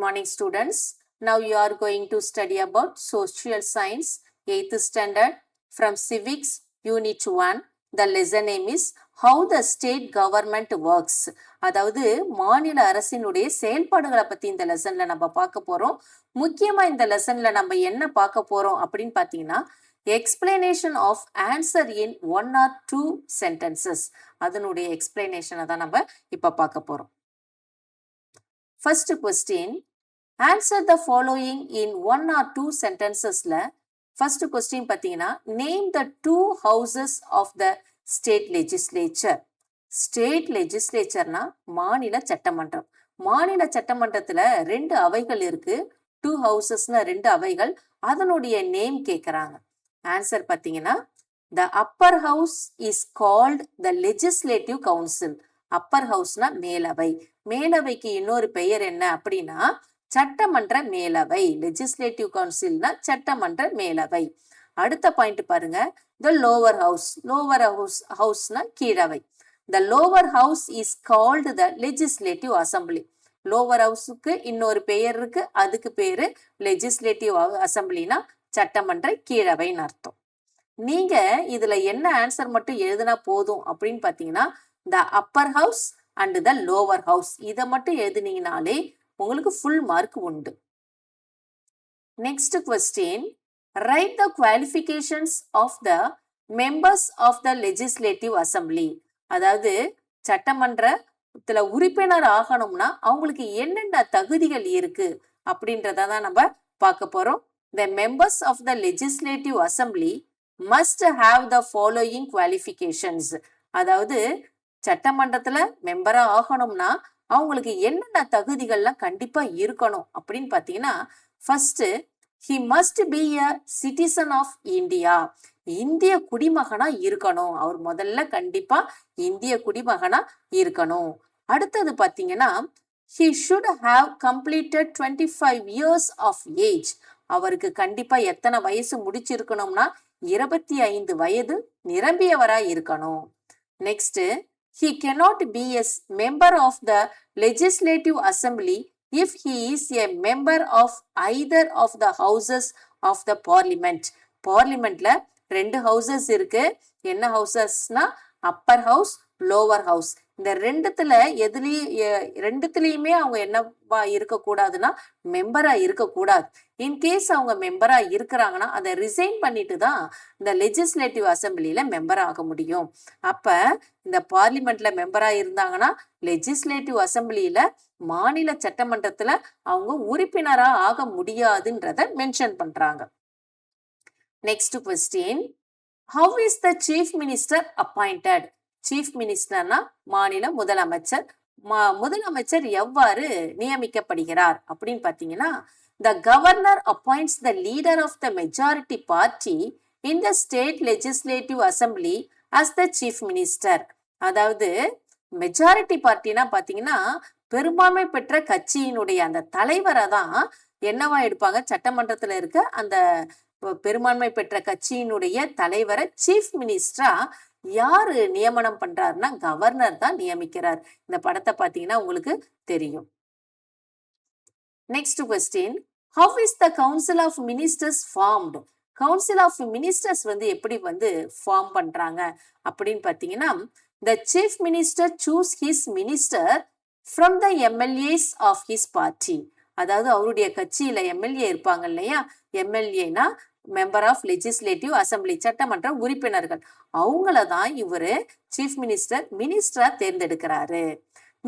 morning students. Now you are going to study about social science 8th standard from civics unit 1. The lesson name is how the state government works. அதாவது மாநில அரசினுடைய செயல்பாடுகளை பத்தி இந்த லெசன்ல நம்ம பார்க்க போறோம். முக்கியமா இந்த லெசன்ல நம்ம என்ன பார்க்க போறோம் அப்படின்னு பாத்தீங்கன்னா explanation of answer in 1 or 2 sentences. அதனுடைய explanation தான் நம்ம இப்ப பார்க்க போறோம். First question, answer the following in 1 or 2 sentences. First question பாத்தீங்கன்னா name the 2 houses of the state legislature. State legislatureனா மாநில சட்டமன்றம். மாநில சட்டமன்றத்துல 2 அவைகள் இருக்கு. 2 housesனா 2 அவைகள். அதனுடைய நேம் கேக்குறாங்க. ஆன்சர் பாத்தீங்கன்னா the upper house is called the legislative council. Appar ஹவுஸ்னா மேலவை. மேலவைக்கு இன்னொரு பெயர் என்ன அப்படின்னா சட்டமன்ற மேலவை. லெஜிஸ்லேட்டிவ் கவுன்சில்னா சட்டமன்ற மேலவை. அடுத்த பாயிண்ட் பாருங்க, the lower house. lower ஹவுஸ்னா கீழவை. the lower house is called the legislative assembly. lower ஹவுஸுக்கு இன்னொரு பெயர் இருக்கு, அதுக்கு பேரு லெஜிஸ்லேட்டிவ் அசம்பிளினா சட்டமன்ற கீழவைன்னு அர்த்தம். நீங்க இதுல என்ன ஆன்சர் மட்டும் எழுதினா போதும் அப்படின்னு பாத்தீங்கன்னா the upper house and the lower house இதை மட்டும் எழுதினீங்கனாலே உங்களுக்கு ஃபுல் மார்க் உண்டு. Next question, write the qualifications of the members of the legislative assembly. அதாவது சட்டமன்றத்துல உறுப்பினர் ஆகணும்னா அவங்களுக்கு என்னென்ன தகுதிகள் இருக்கு அப்படின்றத தான் நம்ம பார்க்க போறோம். The members of the legislative assembly must have the following qualifications. அதாவது சட்டமன்றத்துல மெம்பரா ஆகணும்னா அவங்களுக்கு என்னென்ன தகுதிகள்லாம் கண்டிப்பா இருக்கணும் அப்படின்னு பாத்தீங்கன்னா first he must be a citizen of India. இந்திய குடிமகனா இருக்கணும். அவர் முதல்ல கண்டிப்பா இந்திய குடிமகனா இருக்கணும். அடுத்தது பாத்தீங்கன்னா he should have completed 25 years of age. அவருக்கு கண்டிப்பா எத்தனை வயசு முடிச்சிருக்கணும்னா 25 வயது நிரம்பியவரா இருக்கணும். Next, he cannot be a member of the legislative assembly if he is a member of either of the houses of the parliament. பார்லிமெண்ட்ல 2 houses இருக்கு. என்ன ஹவுசஸ்னா Appar house, lower house. இந்த ரெண்டுத்துலயுமே அவங்க என்னவா இருக்கக்கூடாதுன்னா மெம்பரா இருக்கக்கூடாது. இன்கேஸ் அவங்க மெம்பரா இருக்கிறாங்கன்னா அதை ரிசைன் பண்ணிட்டு தான் இந்த லெஜிஸ்லேட்டிவ் அசம்பிளில மெம்பரா ஆக முடியும். அப்ப இந்த பார்லிமெண்ட்ல மெம்பரா இருந்தாங்கன்னா லெஜிஸ்லேட்டிவ் அசம்பிளில மாநில சட்டமன்றத்துல அவங்க உறுப்பினரா ஆக முடியாதுன்றத மென்ஷன் பண்றாங்க. Next question, how is the chief minister appointed? Chief மினிஸ்டர்னா மாநில முதலமைச்சர். முதலமைச்சர் எவ்வாறு நியமிக்கப்படுகிறார் அப்படின்னு பாத்தீங்கன்னா the governor appoints the leader of the majority party in the state legislative assembly as the chief minister. அதாவது மெஜாரிட்டி பார்ட்டினா பாத்தீங்கன்னா பெரும்பான்மை பெற்ற கட்சியினுடைய அந்த தலைவரை தான் என்னவா எடுப்பாங்க, சட்டமன்றத்துல இருக்க அந்த பெரும்பான்மை பெற்ற கட்சியினுடைய தலைவரை சீஃப் மினிஸ்டரா யாரு நியமனம் பண்றாருன்னா கவர்னர் தான் நியமிக்கிறார். இந்த படத்தை பாத்தீங்கன்னா உங்களுக்கு தெரியும். Next question, how is the council of ministers formed? council of ministers எப்படி ஃபார்ம் பண்றாங்க அப்படின்னு பாத்தீங்கன்னா the chief minister choose his minister from the MLAs of his party. அதாவது அவருடைய கட்சியில எம்எல்ஏ இருப்பாங்க இல்லையா, எம்எல்ஏனா மெம்பர் ஆஃப் லெஜிஸ்லேட்டிவ் அசம்பிளி, சட்டமன்ற உறுப்பினர்கள். அவங்களதான் இவரு சீஃப் மினிஸ்டரா தேர்ந்தெடுக்கிறாரு.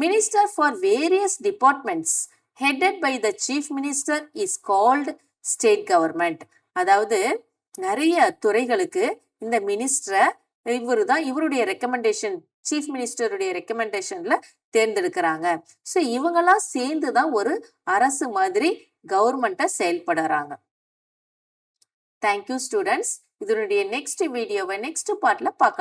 Minister for various departments headed by the chief minister is called state government. அதாவது நிறைய துறைகளுக்கு இந்த மினிஸ்டரை இவருடைய ரெக்கமெண்டேஷன், சீஃப் மினிஸ்டருடைய ரெக்கமெண்டேஷன்ல தேர்ந்தெடுக்கிறாங்க. ஸோ இவங்கெல்லாம் சேர்ந்துதான் ஒரு அரசு மாதிரி கவர்மெண்ட்டை செயல்படுறாங்க. Thank you students. இதனுடைய நெக்ஸ்ட் வீடியோவை நெக்ஸ்ட் பார்ட்ல பார்க்கலாம்.